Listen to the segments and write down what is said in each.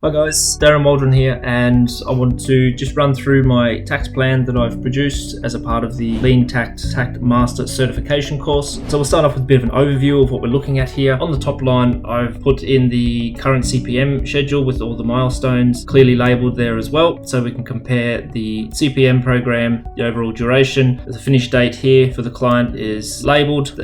Hi guys, Darren Waldron here, and I want to just run through my Takt plan that I've produced as a part of the LeanTakt Takt Master Certification course. So we'll start off with a bit of an overview of what we're looking at here. On the top line, I've put in the current CPM schedule with all the milestones clearly labelled there as well, so we can compare the CPM program, the overall duration. The finish date here for the client is labelled,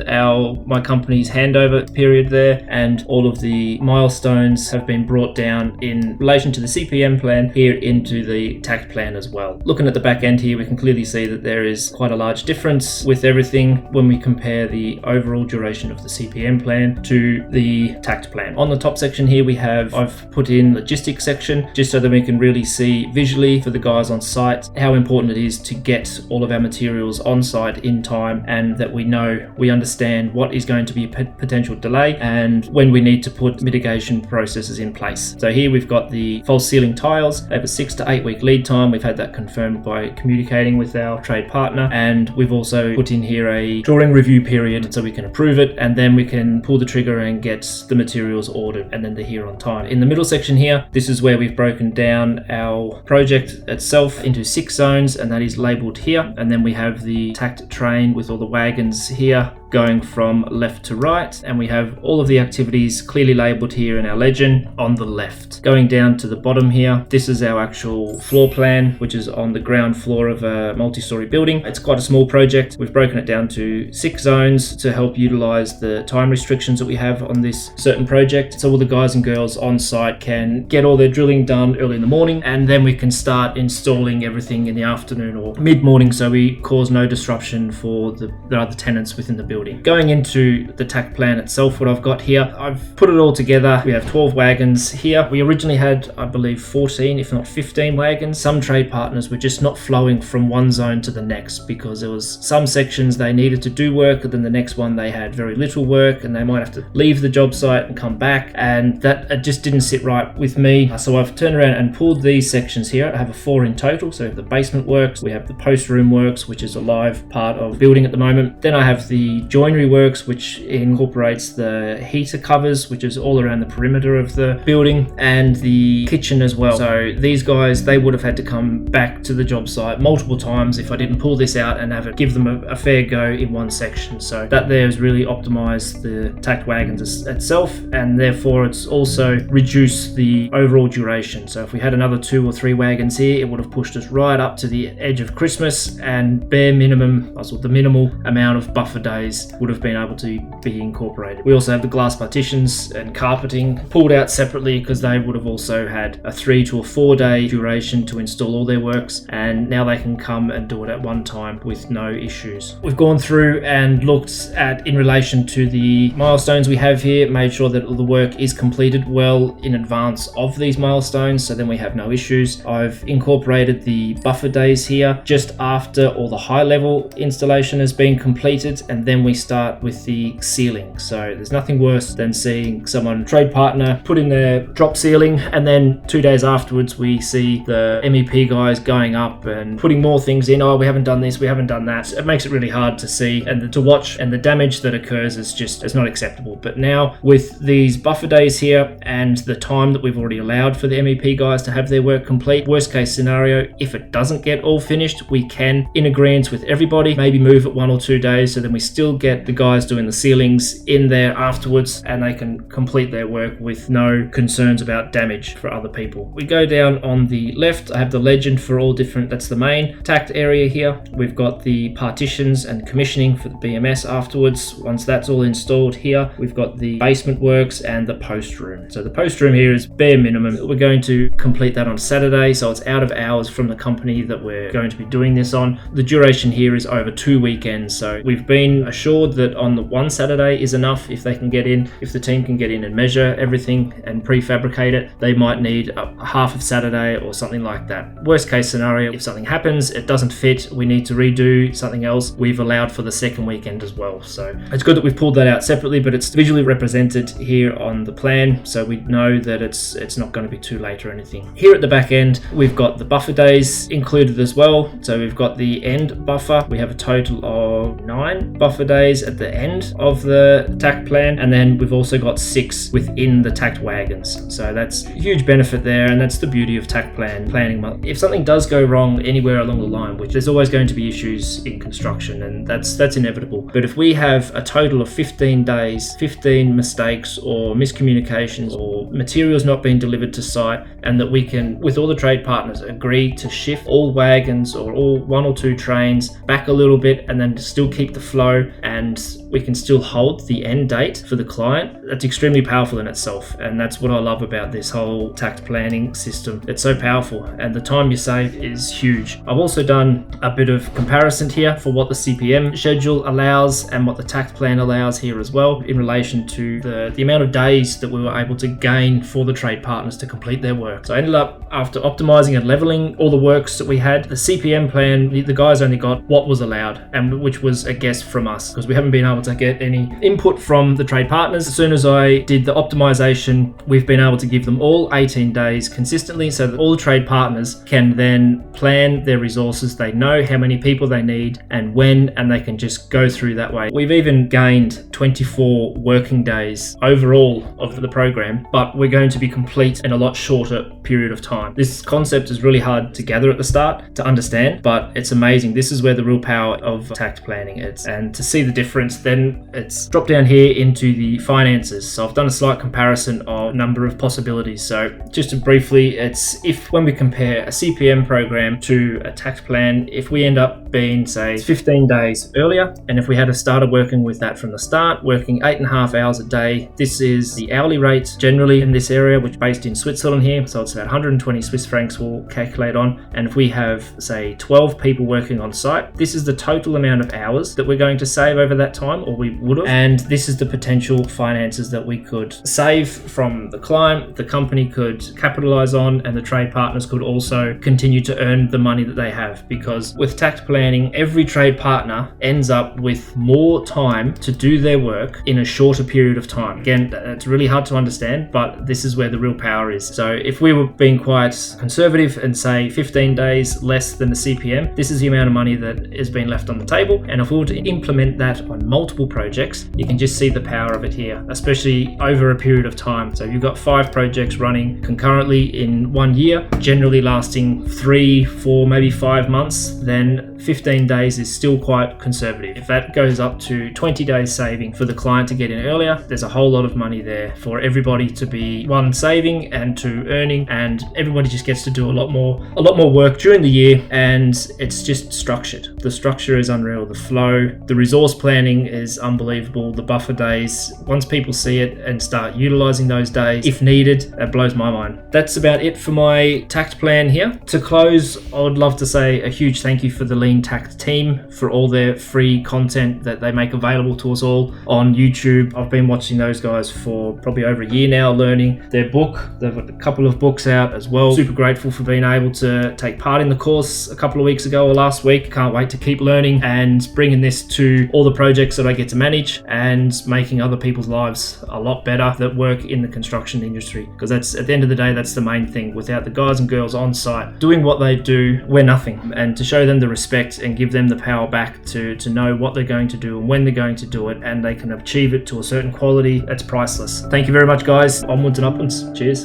my company's handover period there, and all of the milestones have been brought down in relation to the CPM plan here into the Takt plan as well. Looking at the back end here, we can clearly see that there is quite a large difference with everything when we compare the overall duration of the CPM plan to the Takt plan. On the top section here I've put in logistics section just so that we can really see visually for the guys on site how important it is to get all of our materials on site in time, and that we understand what is going to be a potential delay and when we need to put mitigation processes in place. So here we've got the false ceiling tiles. They have a 6 to 8 week lead time. We've had that confirmed by communicating with our trade partner, and we've also put in here a drawing review period so we can approve it, and then we can pull the trigger and get the materials ordered, and then they're here on time. In the middle section here, this is where we've broken down our project itself into 6 zones, and that is labeled here. And then we have the Takt train with all the wagons here going from left to right, and we have all of the activities clearly labeled here in our legend on the left. Going down to the bottom here, this is our actual floor plan, which is on the ground floor of a multi-story building. It's quite a small project. We've broken it down to 6 zones to help utilize the time restrictions that we have on this certain project, so all the guys and girls on site can get all their drilling done early in the morning, and then we can start installing everything in the afternoon or mid-morning so we cause no disruption for the other tenants within the building. Going into the Takt plan itself, what I've got here, I've put it all together. We have 12 wagons here. We originally had, I believe, 14, if not 15 wagons. Some trade partners were just not flowing from one zone to the next because there was some sections they needed to do work, and then the next one they had very little work and they might have to leave the job site and come back, and that it just didn't sit right with me. So I've turned around and pulled these sections here. I have a 4 in total. So we have the basement works, we have the post room works, which is a live part of the building at the moment. Then I have the joinery works, which incorporates the heater covers, which is all around the perimeter of the building, and the kitchen as well. So these guys, they would have had to come back to the job site multiple times if I didn't pull this out and give them a fair go in one section. So that there has really optimized the Takt wagons itself, and therefore it's also reduced the overall duration. So if we had another 2 or 3 wagons here, it would have pushed us right up to the edge of Christmas, and the minimal amount of buffer days would have been able to be incorporated. We also have the glass partitions and carpeting pulled out separately because they would have also had a 3 to 4 day duration to install all their works, and now they can come and do it at one time with no issues. We've gone through and looked at, in relation to the milestones we have here, made sure that all the work is completed well in advance of these milestones, so then we have no issues. I've incorporated the buffer days here just after all the high level installation has been completed, and then we start with the ceiling. So there's nothing worse than seeing someone, trade partner, put in their drop ceiling, and then 2 days afterwards we see the MEP guys going up and putting more things in. Oh, we haven't done this, we haven't done that. It makes it really hard to see and to watch, and the damage that occurs is not acceptable. But now with these buffer days here and the time that we've already allowed for the MEP guys to have their work complete, worst case scenario, if it doesn't get all finished, we can, in agreement with everybody, maybe move it 1 or 2 days, so then we still get the guys doing the ceilings in there afterwards, and they can complete their work with no concerns about damage for other people. We go down on the left, I have the legend for all different, that's the main Takt area here. We've got the partitions and commissioning for the BMS afterwards. Once that's all installed here, we've got the basement works and the post room. So the post room here is bare minimum. We're going to complete that on Saturday, so it's out of hours from the company that we're going to be doing this on. The duration here is over 2 weekends, so we've been assured that on the one Saturday is enough. If they can get in, if the team can get in and measure everything and prefabricate it, they might need a half of Saturday or something like that. Worst case scenario, if something happens, it doesn't fit, we need to redo something else, we've allowed for the second weekend as well. So it's good that we've pulled that out separately, but it's visually represented here on the plan, so we know that it's not going to be too late or anything. Here at the back end, we've got the buffer days included as well. So we've got the end buffer. We have a total of 9 buffer days days at the end of the Takt Plan, and then we've also got 6 within the Takt wagons. So that's a huge benefit there, and that's the beauty of Takt Plan planning. If something does go wrong anywhere along the line, which there's always going to be issues in construction, and that's inevitable. But if we have a total of 15 days, 15 mistakes or miscommunications or materials not being delivered to site, and that we can, with all the trade partners, agree to shift all wagons or all 1 or 2 trains back a little bit and then still keep the flow, and we can still hold the end date for the client, that's extremely powerful in itself. And that's what I love about this whole Takt planning system. It's so powerful, and the time you save is huge. I've also done a bit of comparison here for what the CPM schedule allows and what the Takt Plan allows here as well, in relation to the amount of days that we were able to gain for the trade partners to complete their work. So I ended up, after optimizing and leveling all the works that we had, the CPM plan, the guys only got what was allowed, and which was a guess from us, because we haven't been able to get any input from the trade partners. As soon as I did the optimization, we've been able to give them all 18 days consistently, so that all the trade partners can then plan their resources. They know how many people they need and when, and they can just go through that way. We've even gained 24 working days overall of the program, but we're going to be complete in a lot shorter period of time. This concept is really hard to gather at the start, to understand, but it's amazing. This is where the real power of Takt planning is. And to see the difference, then it's dropped down here into the finances. So I've done a slight comparison of number of possibilities. So just to briefly, it's if when we compare a CPM program to a Takt plan, if we end up being, say, 15 days earlier, and if we had started working with that from the start, working 8.5 hours a day, this is the hourly rate generally in this area, which is based in Switzerland here. So it's about 120 Swiss francs we'll calculate on. And if we have, say, 12 people working on site, this is the total amount of hours that we're going to save over that time, or we would have. And this is the potential finances that we could save from the client, the company could capitalize on, and the trade partners could also continue to earn the money that they have. Because with Takt planning, every trade partner ends up with more time to do their work in a shorter period of time. Again, it's really hard to understand, but this is where the real power is. So if we were being quite conservative and say 15 days less than the CPM, this is the amount of money that is being left on the table. And if we were to implement that on multiple projects, you can just see the power of it here, especially over a period of time. So you've got 5 projects running concurrently in 1 year, generally lasting 3, 4, maybe 5 months, then 15 days is still quite conservative. If that goes up to 20 days saving for the client to get in earlier, there's a whole lot of money there for everybody to be, one, saving and 2, earning, and everybody just gets to do a lot more work during the year, and it's just structured. The structure is unreal, the flow, the resource planning is unbelievable, the buffer days, once people see it and start utilizing those days if needed, it blows my mind. That's about it for my Takt plan here. To close, I would love to say a huge thank you for the LeanTakt team for all their free content that they make available to us all on YouTube. I've been watching those guys for probably over a year now, learning their book. They've got a couple of books out as well. Super grateful for being able to take part in the course a couple of weeks ago or last week. Can't wait to keep learning and bringing this to all the projects that I get to manage and making other people's lives a lot better that work in the construction industry. Because that's, at the end of the day, that's the main thing. Without the guys and girls on site doing what they do, we're nothing. And to show them the respect and give them the power back to know what they're going to do and when they're going to do it, and they can achieve it to a certain quality, that's priceless. Thank you very much, guys. Onwards and upwards. Cheers.